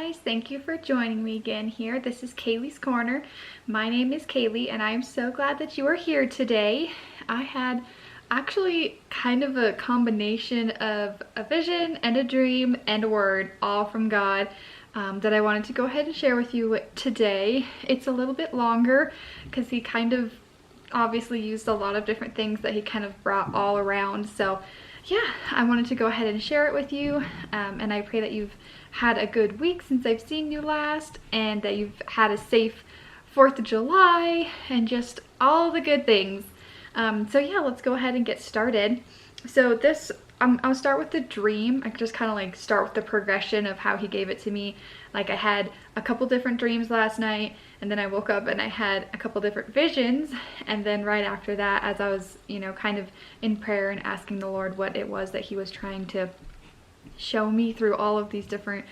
guys, thank you for joining me again here. This is Kaylee's Corner. My name is Kaylee and I'm so glad that you are here today. I had actually kind of a combination of a vision and a dream and a word, all from God, that I wanted to go ahead and share with you today. It's a little bit longer because he kind of obviously used a lot of different things that he kind of brought all around. So yeah, I wanted to go ahead and share it with you, and I pray that you've had a good week since I've seen you last, and that you've had a safe 4th of July and just all the good things. So yeah, let's go ahead and get started. So this, I'll start with the dream. I just kind of like start with the progression of how he gave it to me. Like I had a couple different dreams last night, and then I woke up and I had a couple different visions, and then right after that, as I was, kind of in prayer and asking the Lord what it was that he was trying to show me through all of these different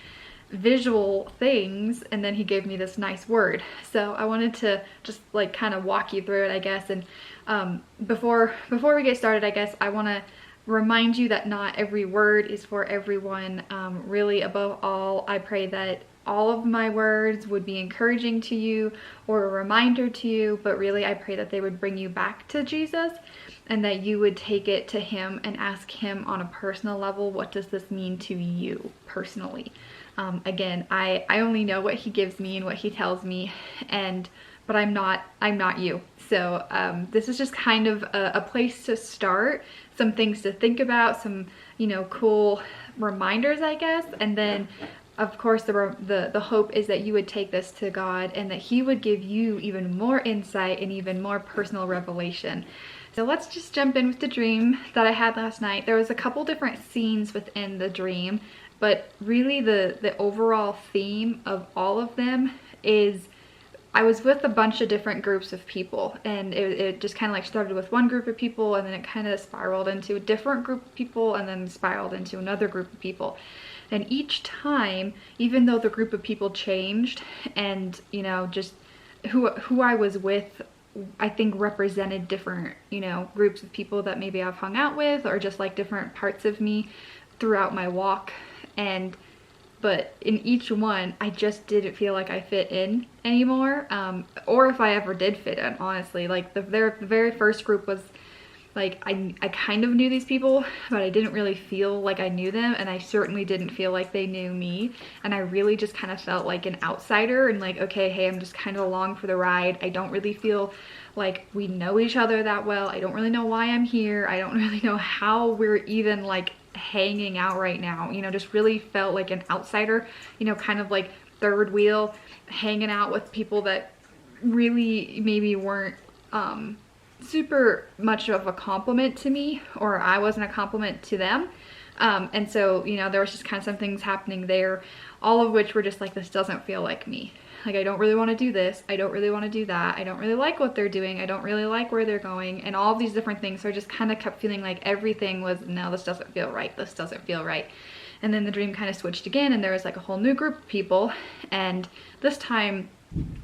visual things, and then he gave me this nice word. So I wanted to just like kind of walk you through it, I guess. And before we get started, I guess I want to remind you that not every word is for everyone. Really, above all, I pray that all of my words would be encouraging to you or a reminder to you, but really I pray that they would bring you back to Jesus, and that you would take it to him and ask him on a personal level, what does this mean to you personally? Again, I only know what he gives me and what he tells me, but I'm not you. So this is just kind of a place to start, some things to think about, some cool reminders, I guess. And then of course the hope is that you would take this to God, and that he would give you even more insight and even more personal revelation. So let's just jump in with the dream that I had last night. There was a couple different scenes within the dream, but really the overall theme of all of them is I was with a bunch of different groups of people, and it just kind of like started with one group of people, and then it kind of spiraled into a different group of people, and then spiraled into another group of people. And each time, even though the group of people changed, and just who I was with, I think represented different groups of people that maybe I've hung out with, or just like different parts of me throughout my walk. But in each one, I just didn't feel like I fit in anymore, or if I ever did fit in, honestly. Like the very first group was like I kind of knew these people, but I didn't really feel like I knew them, and I certainly didn't feel like they knew me. And I really just kind of felt like an outsider, and like, okay, hey, I'm just kind of along for the ride. I don't really feel like we know each other that well. I don't really know why I'm here. I don't really know how we're even like hanging out right now. Just really felt like an outsider, kind of like third wheel, hanging out with people that really maybe weren't super much of a compliment to me, or I wasn't a compliment to them. And so, there was just kind of some things happening there, all of which were just like, this doesn't feel like me. Like, I don't really want to do this. I don't really want to do that. I don't really like what they're doing. I don't really like where they're going, and all of these different things. So I just kind of kept feeling like everything was, no, this doesn't feel right. This doesn't feel right. And then the dream kind of switched again, and there was like a whole new group of people. And this time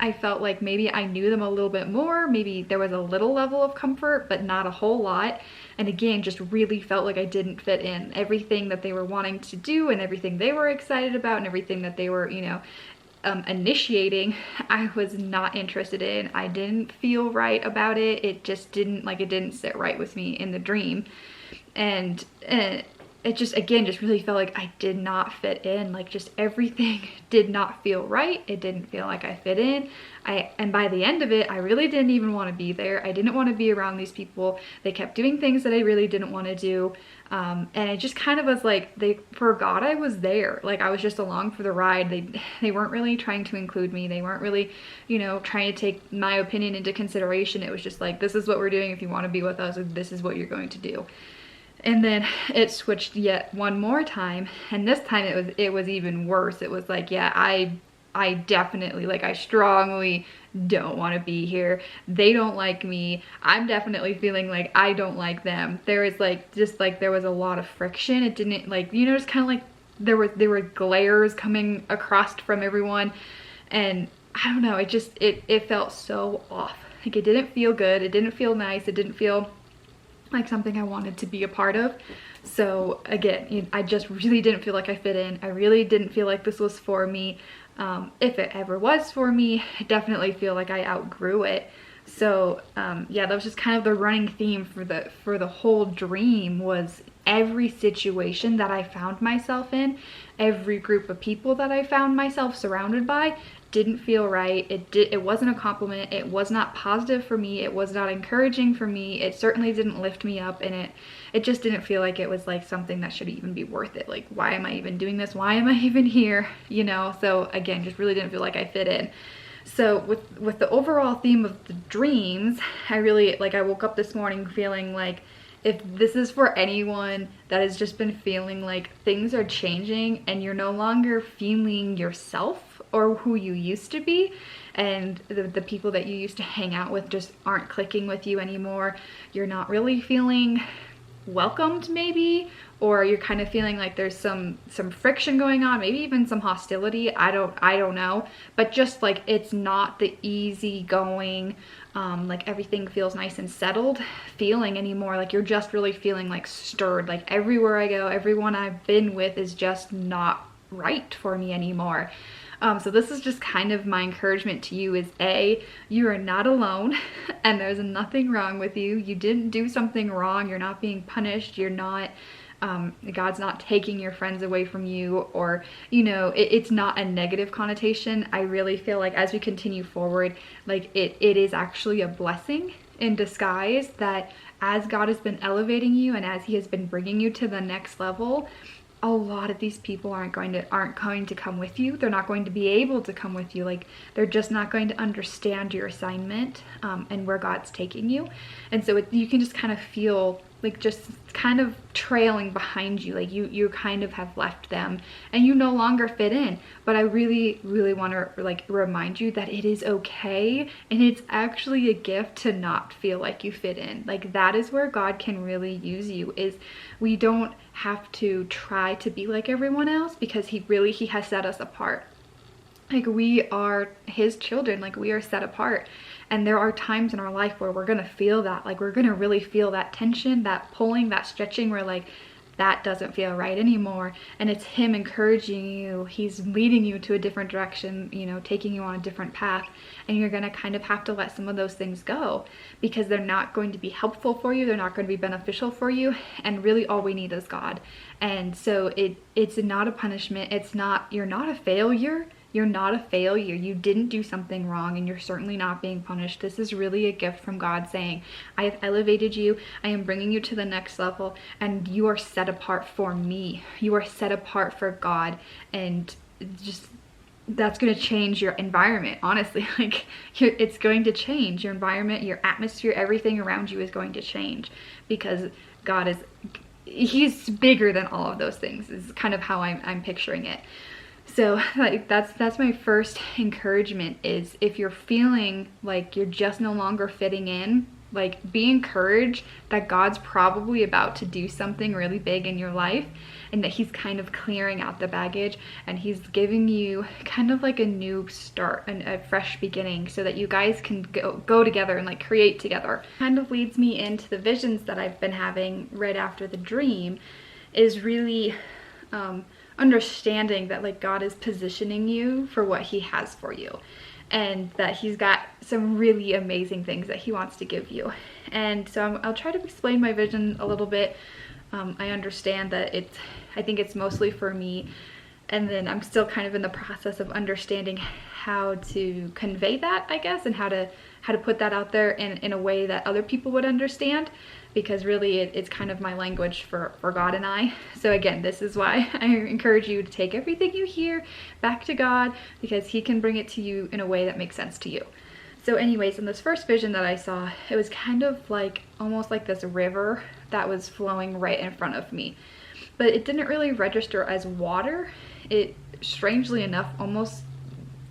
I felt like maybe I knew them a little bit more. Maybe there was a little level of comfort, but not a whole lot. And again, just really felt like I didn't fit in. Everything that they were wanting to do, and everything they were excited about, and everything that they were, initiating, I was not interested in. I didn't feel right about it. It just didn't, like, it didn't sit right with me in the dream. And it just, again, just really felt like I did not fit in. Like, just everything did not feel right. It didn't feel like I fit in. And by the end of it, I really didn't even want to be there. I didn't want to be around these people. They kept doing things that I really didn't want to do. And it just kind of was like, they forgot I was there. Like, I was just along for the ride. They weren't really trying to include me. They weren't really, trying to take my opinion into consideration. It was just like, this is what we're doing. If you want to be with us, this is what you're going to do. And then it switched yet one more time, and this time it was even worse. It was like, yeah, I definitely, like, I strongly don't want to be here. They don't like me. I'm definitely feeling like I don't like them. There was like, just like, there was a lot of friction. It didn't, like, just kind of like there were glares coming across from everyone, and I don't know, it felt so off. Like, it didn't feel good. It didn't feel nice. It didn't feel like something I wanted to be a part of. So again, I just really didn't feel like I fit in. I really didn't feel like this was for me. If it ever was for me, I definitely feel like I outgrew it. So yeah, that was just kind of the running theme for the whole dream, was every situation that I found myself in, every group of people that I found myself surrounded by didn't feel right. It wasn't a compliment. It was not positive for me. It was not encouraging for me. It certainly didn't lift me up, and it just didn't feel like it was like something that should even be worth it. Like, why am I even doing this? Why am I even here? You know? So again, just really didn't feel like I fit in. So with the overall theme of the dreams, I woke up this morning feeling like, if this is for anyone that has just been feeling like things are changing and you're no longer feeling yourself or who you used to be, and the people that you used to hang out with just aren't clicking with you anymore, you're not really feeling welcomed maybe, or you're kind of feeling like there's some friction going on, maybe even some hostility, I don't know, but just like it's not the easy going, like everything feels nice and settled feeling anymore. Like you're just really feeling like stirred, like everywhere I go, everyone I've been with is just not right for me anymore. So this is just kind of my encouragement to you, is A, you are not alone and there's nothing wrong with you. You didn't do something wrong. You're not being punished. You're not, God's not taking your friends away from you, or, you know, it's not a negative connotation. I really feel like as we continue forward, like it is actually a blessing in disguise, that as God has been elevating you and as he has been bringing you to the next level, a lot of these people aren't going to come with you. They're not going to be able to come with you. Like, they're just not going to understand your assignment, and where God's taking you. And so you can just kind of feel like just kind of trailing behind you, like you kind of have left them and you no longer fit in. But I really want to like remind you that it is okay, and it's actually a gift to not feel like you fit in. Like, that is where God can really use you, is we don't have to try to be like everyone else, because he has set us apart. Like, we are his children, like we are set apart. And there are times in our life where we're gonna feel that, like we're gonna really feel that tension, that pulling, that stretching, where like that doesn't feel right anymore. And it's him encouraging you. He's leading you to a different direction, you know, taking you on a different path. And you're gonna kind of have to let some of those things go, because they're not going to be helpful for you. They're not going to be beneficial for you. And really all we need is God. And so it's not a punishment. You're not a failure. You're not a failure. You didn't do something wrong, and you're certainly not being punished. This is really a gift from God saying, I have elevated you. I am bringing you to the next level, and you are set apart for me. You are set apart for God. And just, that's going to change your environment, honestly. Like, it's going to change your environment, your atmosphere, everything around you is going to change, because God he's bigger than all of those things, is kind of how I'm picturing it. So like that's my first encouragement, is if you're feeling like you're just no longer fitting in, like, be encouraged that God's probably about to do something really big in your life, and that he's kind of clearing out the baggage, and he's giving you kind of like a new start and a fresh beginning, so that you guys can go together and like create together. Kind of leads me into the visions that I've been having right after the dream, is really understanding that like God is positioning you for what he has for you, and that he's got some really amazing things that he wants to give you. And so I'll try to explain my vision a little bit. I understand that I think it's mostly for me, and then I'm still kind of in the process of understanding how to convey that, I guess, and how to put that out there in a way that other people would understand, because really it's kind of my language for God and I. So again, this is why I encourage you to take everything you hear back to God, because he can bring it to you in a way that makes sense to you. So anyways, in this first vision that I saw, it was kind of like almost like this river that was flowing right in front of me, but it didn't really register as water. It, strangely enough, almost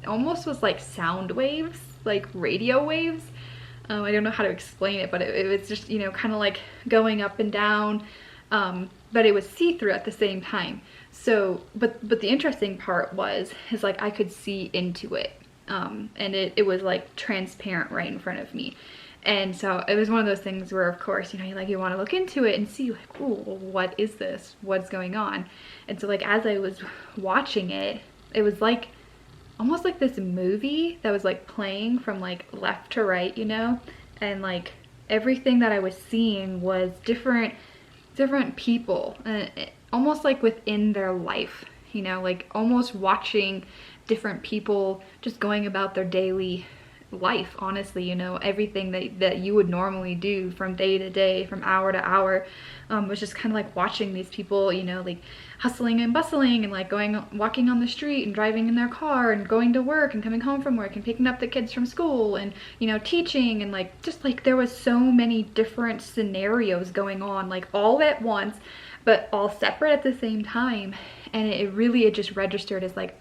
was like sound waves, like radio waves. I don't know how to explain it, but it was just, you know, kind of like going up and down, but it was see-through at the same time. So, but the interesting part is like I could see into it, and it was like transparent right in front of me. And so it was one of those things where, of course, you know, you want to look into it and see like, ooh, what is this? What's going on? And so like as I was watching it, it was like almost like this movie that was like playing from like left to right, you know? And like everything that I was seeing was different people, almost like within their life, you know, like almost watching different people just going about their daily life, honestly, you know, everything that you would normally do from day to day, from hour to hour, was just kind of like watching these people, you know, like hustling and bustling and like walking on the street and driving in their car and going to work and coming home from work and picking up the kids from school and, you know, teaching, and like just like there was so many different scenarios going on like all at once, but all separate at the same time. And it just registered as like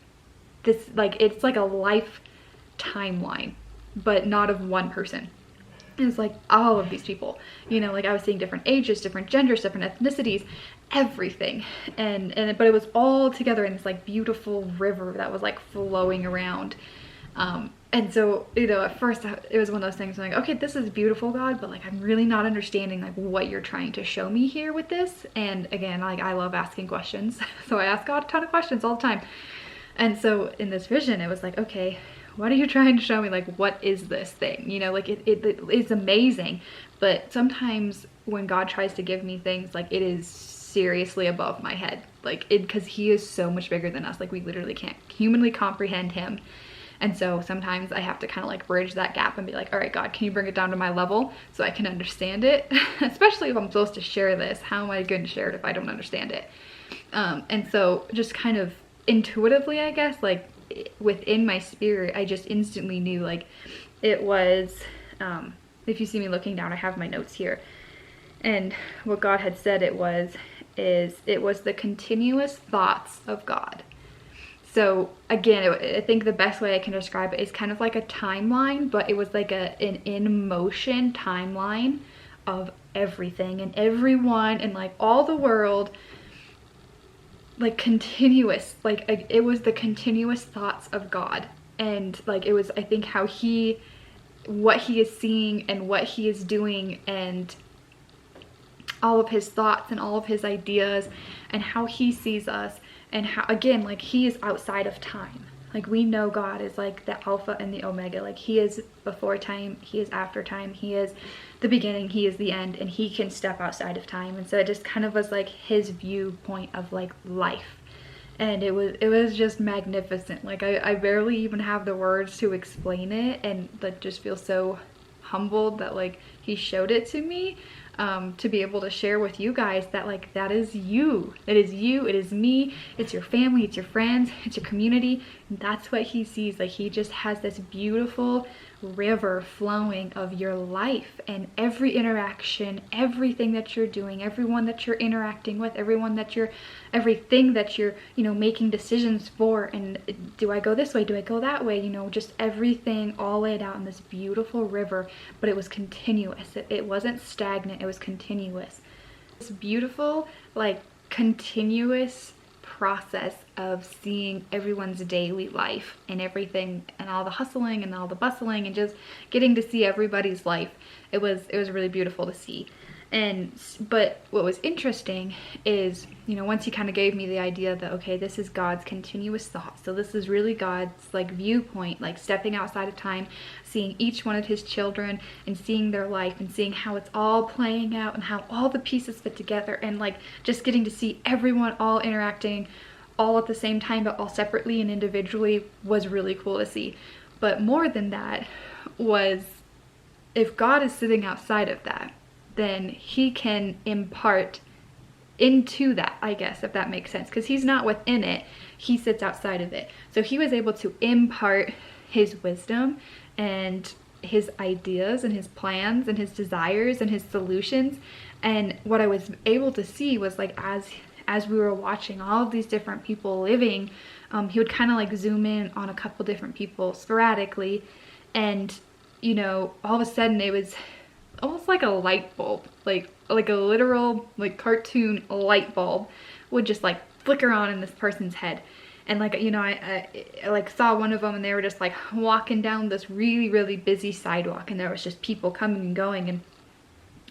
this, like it's like a life timeline, but not of one person. It's like all of these people, you know, like I was seeing different ages, different genders, different ethnicities, everything. But it was all together in this like beautiful river that was like flowing around. And so, you know, at first it was one of those things like, okay, this is beautiful, God, but like I'm really not understanding like what you're trying to show me here with this. And again, like I love asking questions. So I ask God a ton of questions all the time. And so in this vision, it was like, okay, what are you trying to show me? Like, what is this thing? You know, like it is amazing. But sometimes when God tries to give me things, like it is seriously above my head. Like because he is so much bigger than us. Like we literally can't humanly comprehend him. And so sometimes I have to kind of like bridge that gap and be like, all right, God, can you bring it down to my level so I can understand it? Especially if I'm supposed to share this. How am I going to share it if I don't understand it? And so just kind of intuitively, I guess, like within my spirit, I just instantly knew like it was, if you see me looking down, I have my notes here. And what God had said it was the continuous thoughts of God. So again, I think the best way I can describe it is kind of like a timeline, but it was like an in motion timeline of everything and everyone and like all the world, like continuous, like it was the continuous thoughts of God. And like it was, I think, what he is seeing and what he is doing and all of his thoughts and all of his ideas and how he sees us. And how, again, like he is outside of time. Like we know God is like the Alpha and the Omega. Like he is before time, he is after time, he is the beginning, he is the end, and he can step outside of time. And so it just kind of was like his viewpoint of like life. And it was just magnificent. Like I barely even have the words to explain it, and that just feel so humbled that like he showed it to me. To be able to share with you guys that like that is you, it is you, it is me, it's your family, it's your friends, it's your community. And that's what he sees. Like he just has this beautiful river flowing of your life and every interaction, everything that you're doing, everyone that you're interacting with, everything that you're, you know, making decisions for. And do I go this way, do I go that way, you know, just everything all laid out in this beautiful river. But it was continuous. It wasn't stagnant, it was continuous. This beautiful, like continuous process of seeing everyone's daily life and everything and all the hustling and all the bustling and just getting to see everybody's life. It was really beautiful to see. But what was interesting is, you know, once he kind of gave me the idea that, okay, this is God's continuous thought. So this is really God's like viewpoint, like stepping outside of time, seeing each one of his children and seeing their life and seeing how it's all playing out and how all the pieces fit together, and like just getting to see everyone all interacting all at the same time, but all separately and individually, was really cool to see. But more than that was, if God is sitting outside of that, then he can impart into that, I guess, if that makes sense, because he's not within it, he sits outside of it. So he was able to impart his wisdom and his ideas and his plans and his desires and his solutions. And what I was able to see was like as we were watching all of these different people living, he would kind of like zoom in on a couple different people sporadically, and you know, all of a sudden it was almost like a light bulb, like a literal like cartoon light bulb would just like flicker on in this person's head. And like, you know, I like saw one of them, and they were just like walking down this really, really busy sidewalk, and there was just people coming and going. And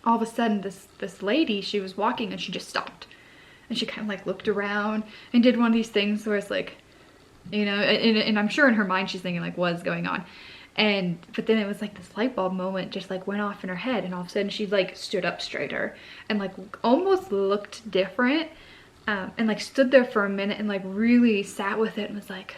all of a sudden this lady, she was walking and she just stopped. And she kind of like looked around and did one of these things where it's like, you know, and I'm sure in her mind she's thinking like, what's going on? But then it was like this light bulb moment just like went off in her head, and all of a sudden she like stood up straighter and like almost looked different, and like stood there for a minute and like really sat with it and was like,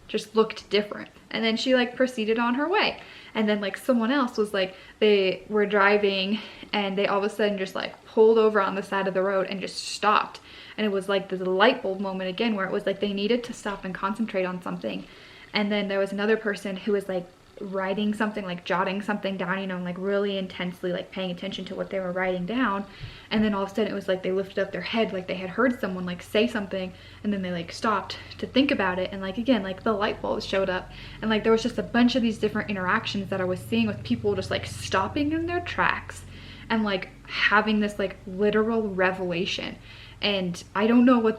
just looked different. And then she like proceeded on her way. And then like someone else was like, they were driving and they all of a sudden just like pulled over on the side of the road and just stopped. And it was like this light bulb moment again, where it was like they needed to stop and concentrate on something. And then there was another person who was like writing something, like jotting something down, you know, and like really intensely like paying attention to what they were writing down. And then all of a sudden it was like they lifted up their head, like they had heard someone like say something, and then they like stopped to think about it. And like again, like the light bulbs showed up, and like there was just a bunch of these different interactions that I was seeing with people just like stopping in their tracks and like having this like literal revelation. And I don't know what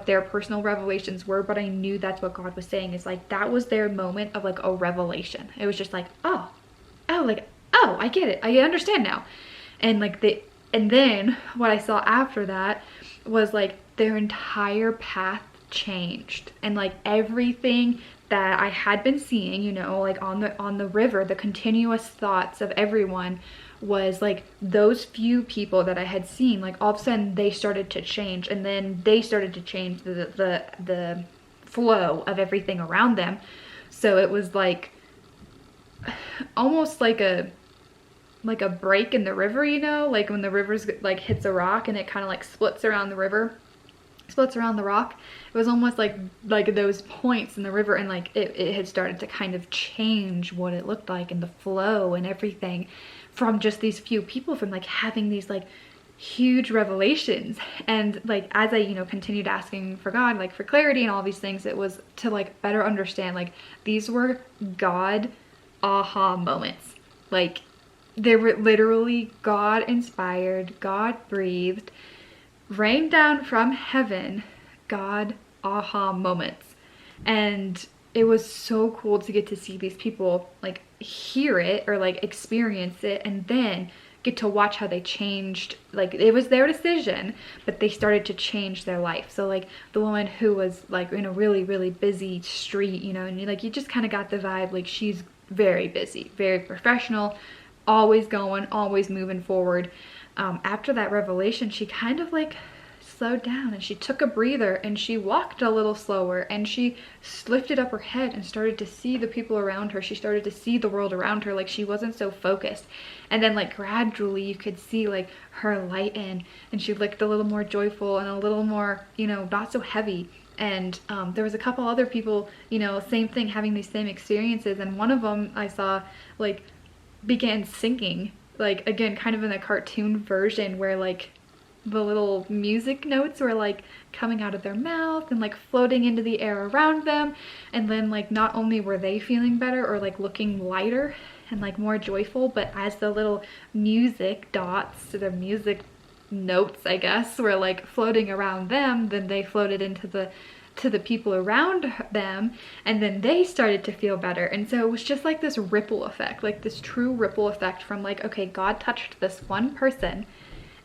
their personal revelations were, but I knew that's what God was saying, is like that was their moment of like a revelation. It was just like, oh, like, oh, I get it, I understand now. And like and then what I saw after that was like their entire path changed, and like everything that I had been seeing, you know, like on the river, the continuous thoughts of everyone was like those few people that I had seen, like all of a sudden they started to change, and then they started to change the flow of everything around them. So it was like almost like a break in the river, you know, like when the river's like hits a rock and it kind of like splits around the rock. It was almost like those points in the river, and like it had started to kind of change what it looked like and the flow and everything, from just these few people, from like having these like huge revelations. And like as I, you know, continued asking for God, like for clarity and all these things, it was to like better understand, like these were God aha moments. Like they were literally God inspired, God breathed, rained down from heaven, God aha moments. And it was so cool to get to see these people like hear it or like experience it, and then get to watch how they changed. Like it was their decision, but they started to change their life. So like the woman who was like in a really, really busy street, you know, and you just kind of got the vibe like she's very busy, very professional, always going, always moving forward. After that revelation, she kind of like slowed down, and she took a breather, and she walked a little slower, and she lifted up her head and started to see the people around her. She started to see the world around her, like she wasn't so focused. And then like gradually you could see like her lighten, and she looked a little more joyful and a little more, you know, not so heavy. And there was a couple other people, you know, same thing, having these same experiences. And one of them I saw like began singing, like again kind of in a cartoon version, where like the little music notes were like coming out of their mouth and like floating into the air around them. And then like not only were they feeling better or like looking lighter and like more joyful, but as the little music dots, the music notes I guess, were like floating around them, then they floated into the people around them, and then they started to feel better. And so it was just like this ripple effect, like this true ripple effect from like, okay, God touched this one person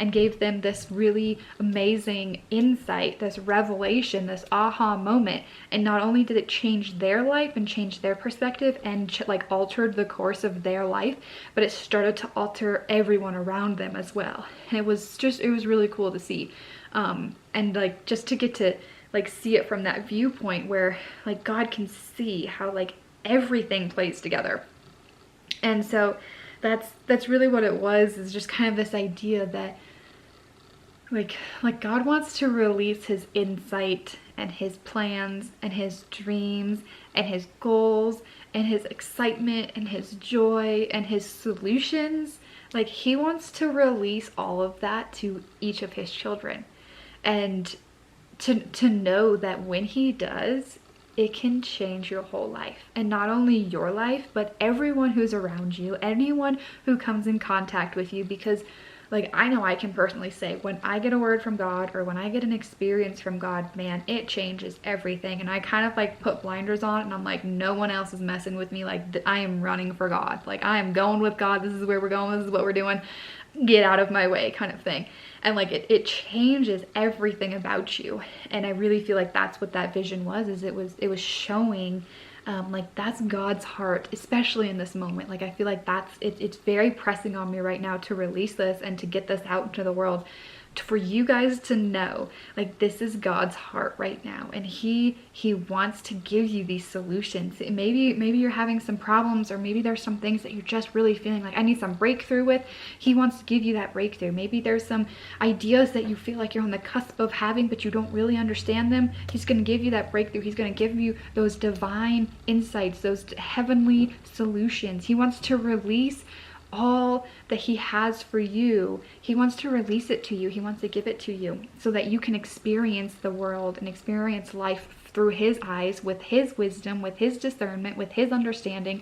and gave them this really amazing insight, this revelation, this aha moment. And not only did it change their life and change their perspective and like altered the course of their life, but it started to alter everyone around them as well. And it was really cool to see. And like just to get to like see it from that viewpoint where like God can see how like everything plays together. And so that's really what it was, is just kind of this idea that like God wants to release his insight and his plans and his dreams and his goals and his excitement and his joy and his solutions. Like he wants to release all of that to each of his children, and to know that when he does, it can change your whole life. And not only your life, but everyone who's around you, anyone who comes in contact with you. Because like I know I can personally say when I get a word from God or when I get an experience from God, man, it changes everything. And I kind of like put blinders on and I'm like, no one else is messing with me. Like I am running for God. Like I am going with God. This is where we're going. This is what we're doing. Get out of my way kind of thing. And like it changes everything about you. And I really feel like that's what that vision was, is it was showing like that's God's heart, especially in this moment. Like I feel like it's very pressing on me right now to release this and to get this out into the world, for you guys to know like this is God's heart right now, and he wants to give you these solutions. Maybe you're having some problems, or maybe there's some things that you're just really feeling like I need some breakthrough with. He wants to give you that breakthrough. Maybe there's some ideas that you feel like you're on the cusp of having but you don't really understand them. He's going to give you that breakthrough. He's going to give you those divine insights, those heavenly solutions. He wants to release all that he has for you. He wants to release it to you. He wants to give it to you so that you can experience the world and experience life through his eyes, with his wisdom, with his discernment, with his understanding,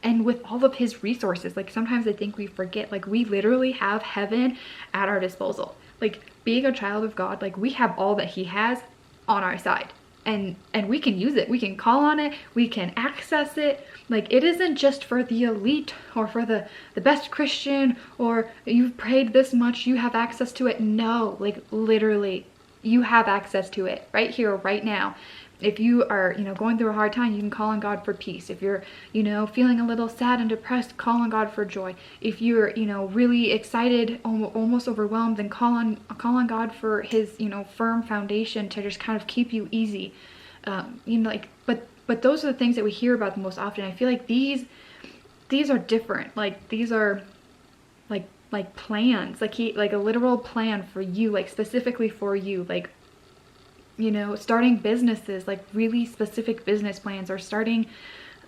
and with all of his resources. Like sometimes I think we forget, like we literally have heaven at our disposal. Like being a child of God, like we have all that he has on our side. And we can use it. We can call on it. We can access it. Like it isn't just for the elite or for the best Christian, or you've prayed this much, you have access to it. No, like literally you have access to it right here, right now. If you are, going through a hard time, you can call on God for peace. If you're, feeling a little sad and depressed, call on God for joy. If you're, really excited, almost overwhelmed, then call on God for his, firm foundation to just kind of keep you easy. But those are the things that we hear about the most often. I feel like these are different. Like these are like plans, like a literal plan for you, like specifically for you, like, starting businesses, like really specific business plans, or starting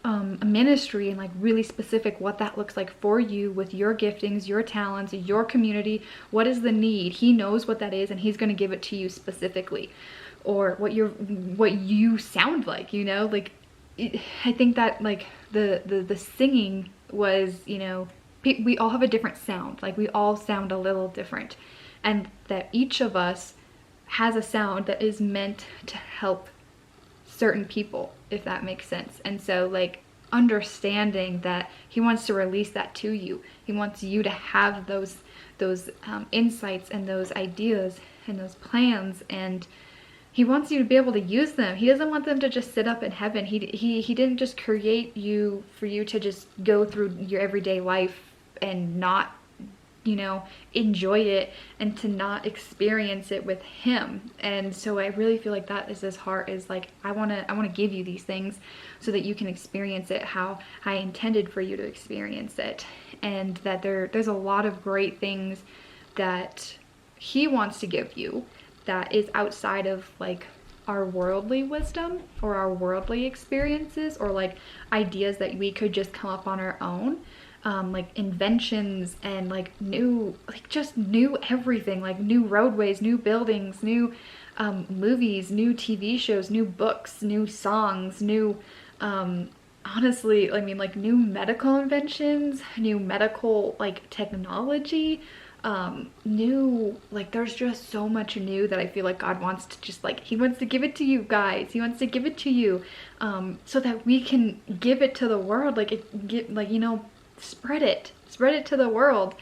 a ministry, and like really specific what that looks like for you with your giftings, your talents, your community. What is the need? He knows what that is, and he's going to give it to you specifically, or what you sound like, I think that like the singing was, we all have a different sound. Like we all sound a little different, and that each of us has a sound that is meant to help certain people, if that makes sense. And so like understanding that he wants to release that to you. He wants you to have those insights and those ideas and those plans, and he wants you to be able to use them. He doesn't want them to just sit up in heaven. He didn't just create you for you to just go through your everyday life and not enjoy it, and to not experience it with him. And so I really feel like that is his heart, is like I want to give you these things so that you can experience it how I intended for you to experience it. And that there's a lot of great things that he wants to give you that is outside of like our worldly wisdom or our worldly experiences, or like ideas that we could just come up on our own. Like inventions and like new everything, like new roadways, new buildings, new movies, new TV shows, new books, new songs, new honestly, I mean, like new medical inventions, new medical like technology, new, like there's just so much new that I feel like God wants to just like, he wants to give it to you guys. He wants to give it to you so that we can give it to the world, spread it to the world,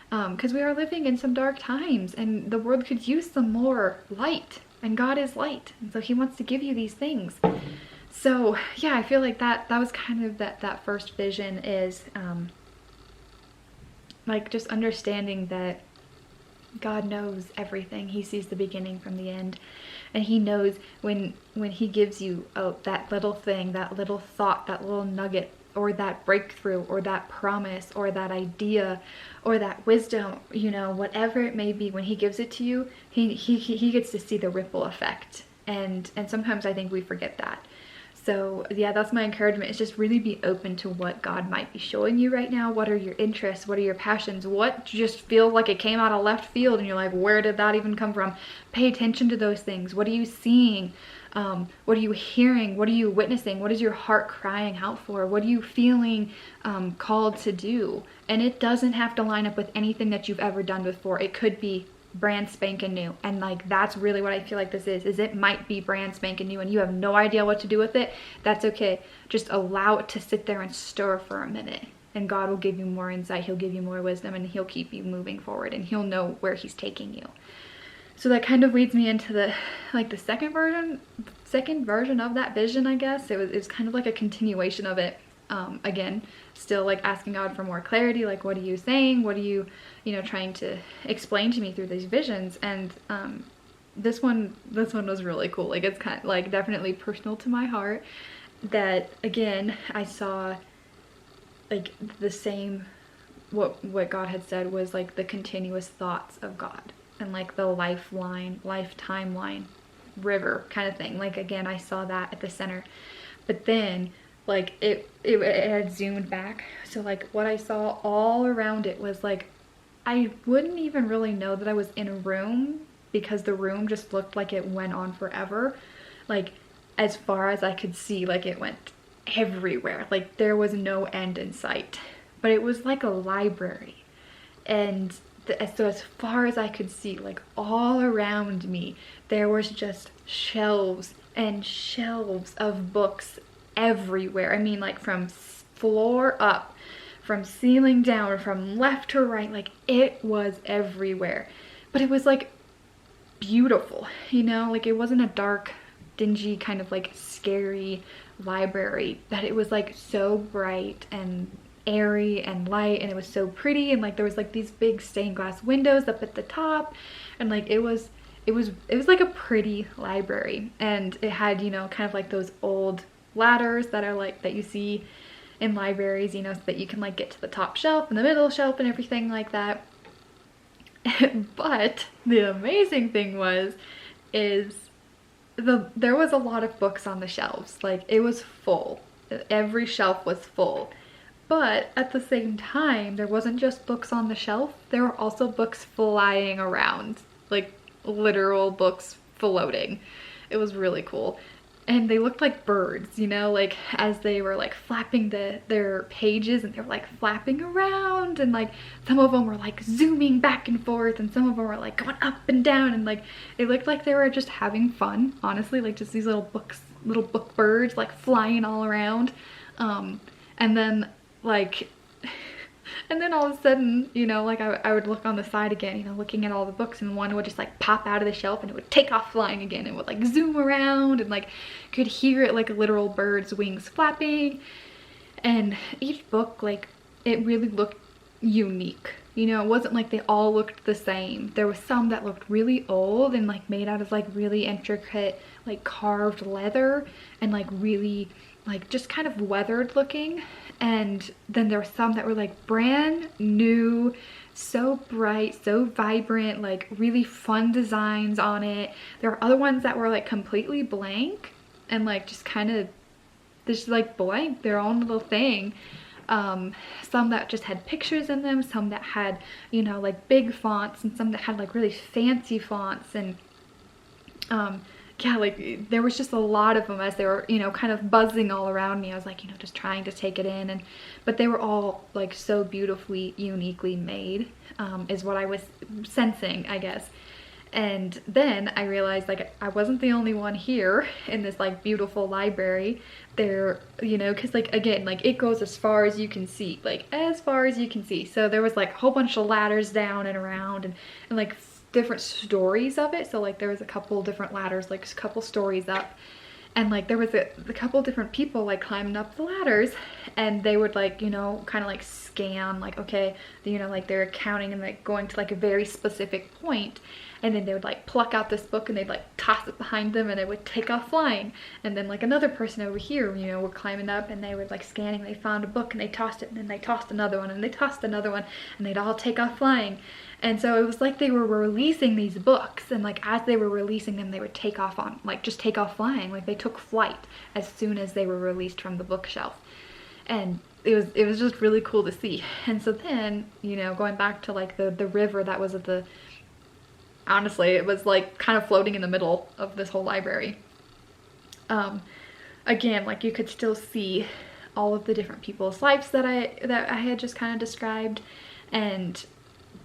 because we are living in some dark times and the world could use some more light, and God is light, and so he wants to give you these things. So yeah, I feel like that was kind of that first vision, is like just understanding that God knows everything. He sees the beginning from the end, and he knows when he gives you that little thing, that little thought, that little nugget, or that breakthrough, or that promise, or that idea, or that wisdom, whatever it may be. When he gives it to you, he gets to see the ripple effect, and sometimes I think we forget that. So yeah, that's my encouragement, is just really be open to what God might be showing you right now. What are your interests? What are your passions? What just feels like it came out of left field and you're like, where did that even come from? Pay attention to those things. What are you seeing? What are you hearing? What are you witnessing? What is your heart crying out for? What are you feeling called to do? And it doesn't have to line up with anything that you've ever done before. It could be brand spanking new, and like that's really what I feel like this is it might be brand spanking new and you have no idea what to do with it. That's okay. Just allow it to sit there and stir for a minute, and God will give you more insight. He'll give you more wisdom, and he'll keep you moving forward, and he'll know where he's taking you. So that kind of leads me into the second version of that vision, I guess. It was kind of like a continuation of it. Again, still like asking God for more clarity, like what are you saying? What are you trying to explain to me through these visions? And this one was really cool. Like it's kind of like definitely personal to my heart, that again I saw like the same, what God had said was like the continuous thoughts of God, and like the life timeline river kind of thing. Like again, I saw that at the center, but then like it had zoomed back. So like what I saw all around it was like, I wouldn't even really know that I was in a room, because the room just looked like it went on forever. Like as far as I could see, like it went everywhere. Like there was no end in sight, but it was like a library. And so as far as I could see, like all around me, there was just shelves and shelves of books everywhere. I mean, like from floor up, from ceiling down, from left to right, like it was everywhere. But it was like beautiful, like it wasn't a dark, dingy kind of like scary library, that it was like so bright and airy and light, and it was so pretty, and like there was like these big stained glass windows up at the top, and like it was like a pretty library. And it had kind of like those old ladders that are like that you see in libraries, so that you can like get to the top shelf and the middle shelf and everything like that. But the amazing thing is there was a lot of books on the shelves. Like it was full. Every shelf was full. But at the same time, there wasn't just books on the shelf. There were also books flying around, like literal books floating. It was really cool. And they looked like birds, like as they were like flapping their pages, and they were like flapping around, and like some of them were like zooming back and forth, and some of them were like going up and down, and like it looked like they were just having fun, honestly, like just these little book birds like flying all around. And then like and then all of a sudden, like I would look on the side again, looking at all the books, and one would just like pop out of the shelf and it would take off flying again. It would like zoom around, and like could hear it like a literal bird's wings flapping. And each book, like it really looked unique. It wasn't like they all looked the same. There was some that looked really old and like made out of like really intricate like carved leather, and like really like just kind of weathered looking. And then there were some that were like brand new, so bright, so vibrant, like really fun designs on it. There were other ones that were like completely blank and like just kind of just like blank, their own little thing. Some that just had pictures in them, some that had like big fonts, and some that had like really fancy fonts. And yeah, like there was just a lot of them as they were kind of buzzing all around me. I was like just trying to take it in, but they were all like so beautifully, uniquely made, is what I was sensing, I guess. And then I realized like I wasn't the only one here in this like beautiful library. There, because like again, like it goes as far as you can see, like as far as you can see. So there was like a whole bunch of ladders down and around, and like different stories of it. So like there was a couple different ladders, like a couple stories up, and like there was a couple different people like climbing up the ladders, and they would like kind of like scan, like okay, like they're counting and like going to like a very specific point, and then they would like pluck out this book and they'd like toss it behind them, and it would take off flying. And then like another person over here were climbing up, and they were like scanning, they found a book and they tossed it, and then they tossed another one and they tossed another one, and they'd all take off flying. And so it was like they were releasing these books, and like as they were releasing them, they would take off on like just take off flying. Like they took took flight as soon as they were released from the bookshelf. And it was just really cool to see. And so then, you know, going back to like the river that was at the, honestly, it was like kind of floating in the middle of this whole library. Again, like you could still see all of the different people's lives that I had just kind of described, and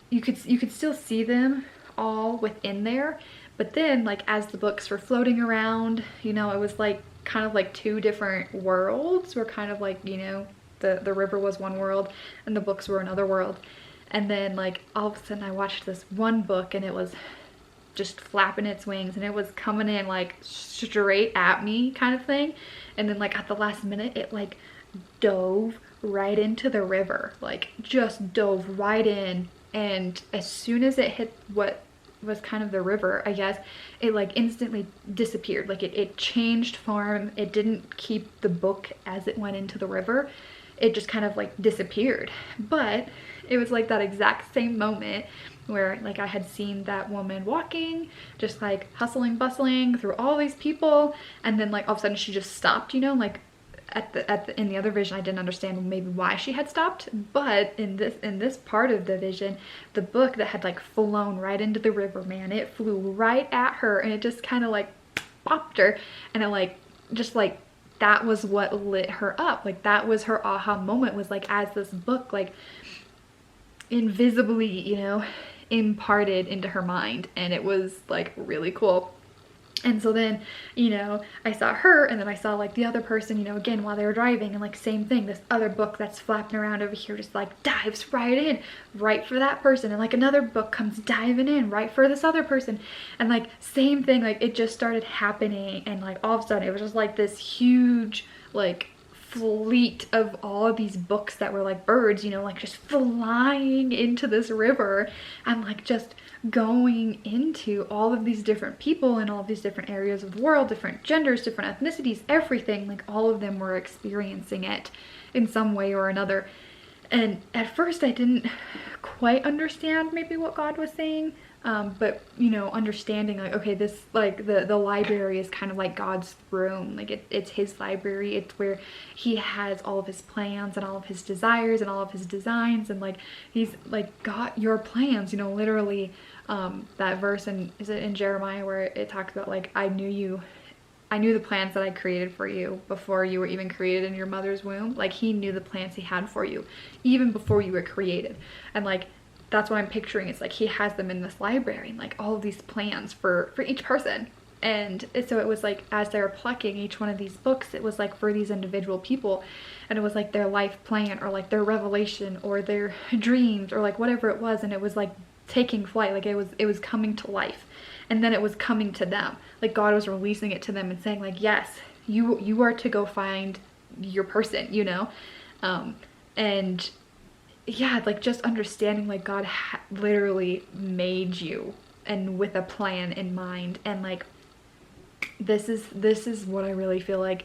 you could still see them all within there. But then, like, as the books were floating around, you know, it was like kind of like two different worlds were kind of like, you know, the river was one world and the books were another world. And then like all of a sudden I watched this one book and it was just flapping its wings and it was coming in like straight at me kind of thing. And then like at the last minute it like dove right into the river, like just dove right in. And as soon as it hit what was kind of the river, I guess, it like instantly disappeared. Like it changed form. It didn't keep the book as it went into the river. It just kind of like disappeared. But it was like that exact same moment where like I had seen that woman walking, just like hustling, bustling through all these people, and then like all of a sudden she just stopped, you know, like in the other vision I didn't understand maybe why she had stopped, but in this part of the vision, the book that had like flown right into the river, man, it flew right at her and it just kind of like popped her, and it like just like that was what lit her up. Like that was her aha moment, was like as this book like invisibly, you know, imparted into her mind, and it was like really cool. And so then, you know, I saw her, and then I saw like the other person, you know, again while they were driving, and like same thing, this other book that's flapping around over here just like dives right in, right for that person, and like another book comes diving in right for this other person, and like same thing, like it just started happening, and like all of a sudden it was just like this huge like fleet of all of these books that were like birds, you know, like just flying into this river and like just going into all of these different people in all of these different areas of the world, different genders, different ethnicities, everything. Like all of them were experiencing it in some way or another. And at first I didn't quite understand maybe what God was saying, but you know, understanding like, okay, this like the library is kind of like God's room, like it's his library, it's where he has all of his plans and all of his desires and all of his designs, and like he's like got your plans, you know, literally. That verse is it in Jeremiah where it talks about like I knew the plans that I created for you before you were even created in your mother's womb. Like he knew the plans he had for you even before you were created. And like that's what I'm picturing. It's like he has them in this library, and like all of these plans for each person. And so it was like as they were plucking each one of these books, it was like for these individual people, and it was like their life plan or like their revelation or their dreams or like whatever it was, and it was like taking flight, like it was coming to life, and then it was coming to them, like God was releasing it to them and saying like, yes, you are to go find your person, you know. And yeah, like just understanding like God literally made you and with a plan in mind, and like this is what I really feel like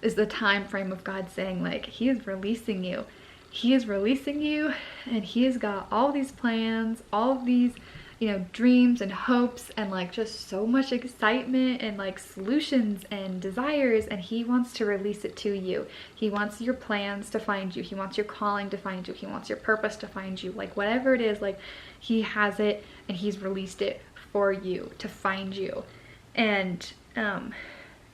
is the time frame of God saying like he is releasing you. He is releasing you, and he has got all these plans, all of these, you know, dreams and hopes, and like just so much excitement and like solutions and desires, and he wants to release it to you. He wants your plans to find you. He wants your calling to find you. He wants your purpose to find you. Like whatever it is, like he has it and he's released it for you to find you. And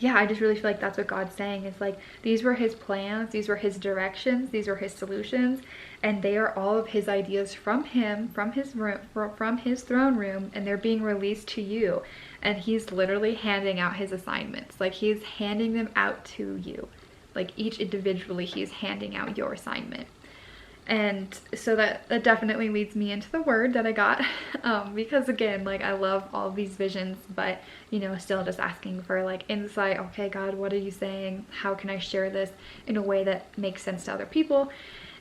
yeah, I just really feel like that's what God's saying, is like these were his plans, these were his directions, these were his solutions, and they are all of his ideas from him, from his room, from his throne room, and they're being released to you. And he's literally handing out his assignments. Like he's handing them out to you. Like each individually, he's handing out your assignment. And so that definitely leads me into the word that I got, because again, like I love all these visions, but you know, still just asking for like insight. Okay, God, what are you saying? How can I share this in a way that makes sense to other people?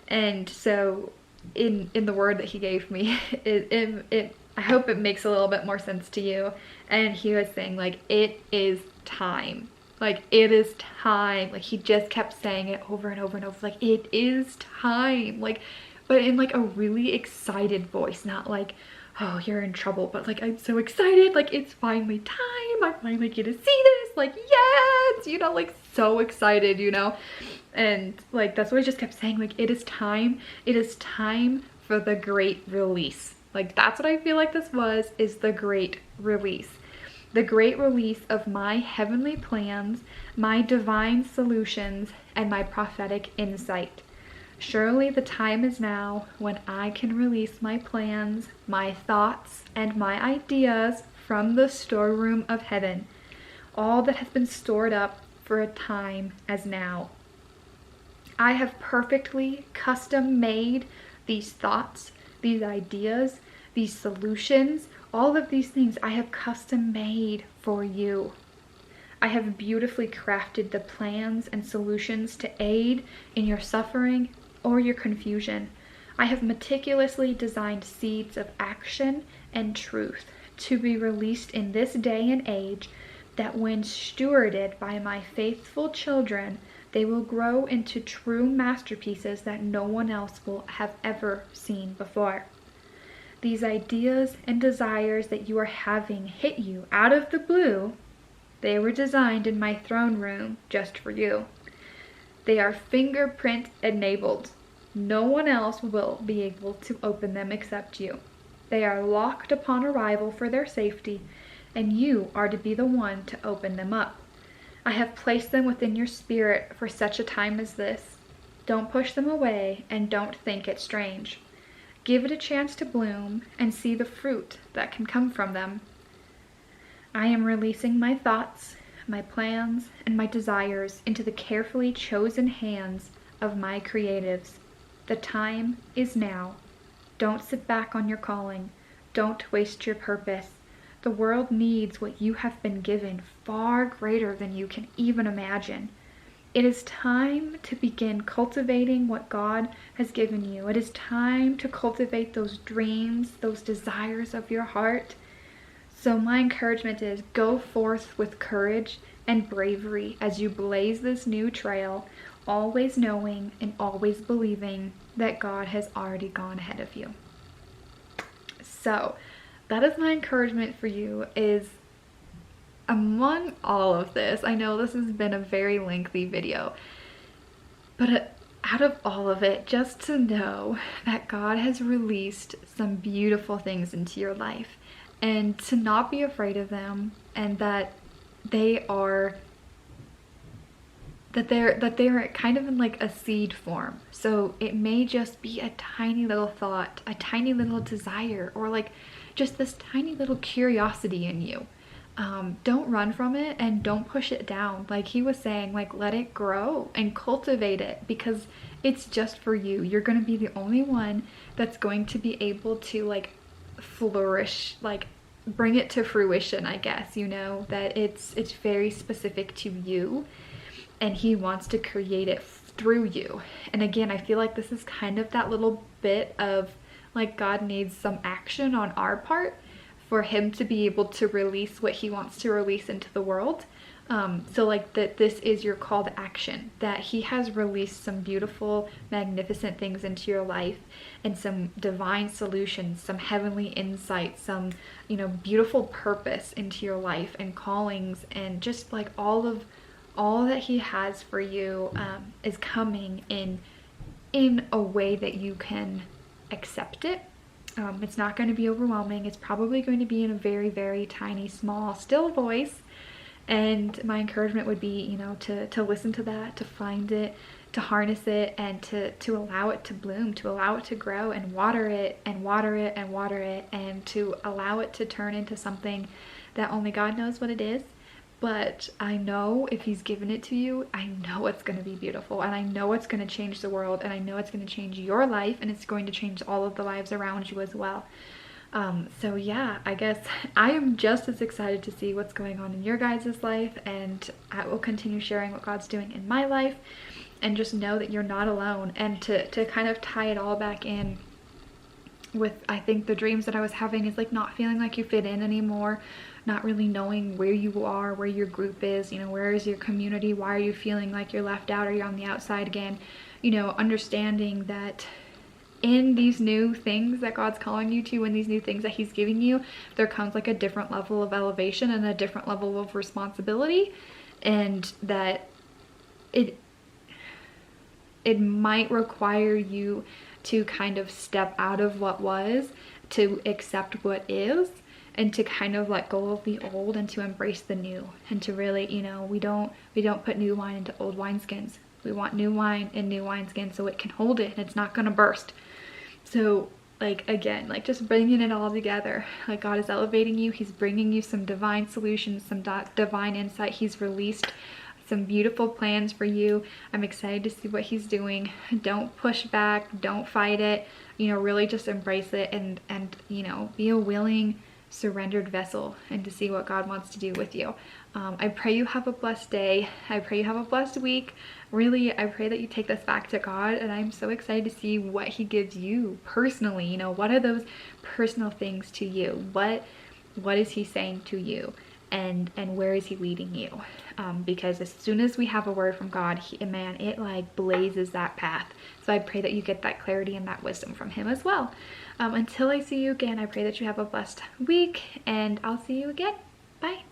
And so in the word that he gave me, I hope it makes a little bit more sense to you. And he was saying like, it is time. Like it is time. Like he just kept saying it over and over and over. Like it is time. Like but in like a really excited voice, not like, oh, you're in trouble, but like, I'm so excited, like it's finally time, I finally get to see this, like, yes, you know, like so excited, you know. And like that's what I just kept saying, like it is time for the great release. Like that's what I feel like this was, is the great release. The great release of my heavenly plans, my divine solutions, and my prophetic insight. Surely the time is now when I can release my plans, my thoughts, and my ideas from the storeroom of heaven. All that has been stored up for a time as now. I have perfectly custom made these thoughts, these ideas, these solutions, all of these things I have custom made for you. I have beautifully crafted the plans and solutions to aid in your suffering or your confusion. I have meticulously designed seeds of action and truth to be released in this day and age, that when stewarded by my faithful children, they will grow into true masterpieces that no one else will have ever seen before. These ideas and desires that you are having hit you out of the blue, they were designed in my throne room just for you. They are fingerprint enabled. No one else will be able to open them except you. They are locked upon arrival for their safety, and you are to be the one to open them up. I have placed them within your spirit for such a time as this. Don't push them away, and don't think it strange. Give it a chance to bloom and see the fruit that can come from them. I am releasing my thoughts, my plans, and my desires into the carefully chosen hands of my creatives. The time is now. Don't sit back on your calling. Don't waste your purpose. The world needs what you have been given, far greater than you can even imagine. It is time to begin cultivating what God has given you. It is time to cultivate those dreams, those desires of your heart. So my encouragement is, go forth with courage and bravery as you blaze this new trail, always knowing and always believing that God has already gone ahead of you. So that is my encouragement for you, is among all of this, I know this has been a very lengthy video, but out of all of it, just to know that God has released some beautiful things into your life, and to not be afraid of them, and that they're kind of in like a seed form. So it may just be a tiny little thought, a tiny little desire, or like just this tiny little curiosity in you. Don't run from it and don't push it down. Like he was saying, like let it grow and cultivate it, because it's just for you. You're going to be the only one that's going to be able to like flourish, like bring it to fruition, I guess, you know, that it's very specific to you, and he wants to create it through you. And again, I feel like this is kind of that little bit of like God needs some action on our part for him to be able to release what he wants to release into the world. So like that this is your call to action, that he has released some beautiful, magnificent things into your life, and some divine solutions, some heavenly insights, some, you know, beautiful purpose into your life and callings, and just like all that he has for you is coming in a way that you can accept it. It's not going to be overwhelming. It's probably going to be in a very, very tiny, small, still voice. And my encouragement would be, you know, to listen to that, to find it, to harness it, and to allow it to bloom, to allow it to grow, and water it and water it and water it, and to allow it to turn into something that only God knows what it is. But I know if he's given it to you, I know it's going to be beautiful, and I know it's going to change the world, and I know it's going to change your life, and it's going to change all of the lives around you as well. So yeah, I guess I am just as excited to see what's going on in your guys' life, and I will continue sharing what God's doing in my life, and just know that you're not alone. And to kind of tie it all back in with, I think the dreams that I was having is like not feeling like you fit in anymore, not really knowing where you are, where your group is, you know, where is your community, why are you feeling like you're left out or you're on the outside again, you know, understanding that in these new things that God's calling you to, and these new things that he's giving you, there comes like a different level of elevation and a different level of responsibility, and that it might require you to kind of step out of what was to accept what is, and to kind of let go of the old and to embrace the new, and to really, you know, we don't put new wine into old wineskins. We want new wine in new wineskins so it can hold it and it's not gonna burst. So like, again, like just bringing it all together, like God is elevating you. He's bringing you some divine solutions, some divine insight. He's released some beautiful plans for you. I'm excited to see what he's doing. Don't push back, don't fight it, you know, really just embrace it, and you know, be a willing, surrendered vessel, and to see what God wants to do with you. I pray you have a blessed day. I pray you have a blessed week. Really, I pray that you take this back to God, and I'm so excited to see what he gives you personally. You know, what are those personal things to you? What is he saying to you? And where is he leading you? Because as soon as we have a word from God, man, it like blazes that path. So I pray that you get that clarity and that wisdom from him as well. Until I see you again, I pray that you have a blessed week, and I'll see you again. Bye.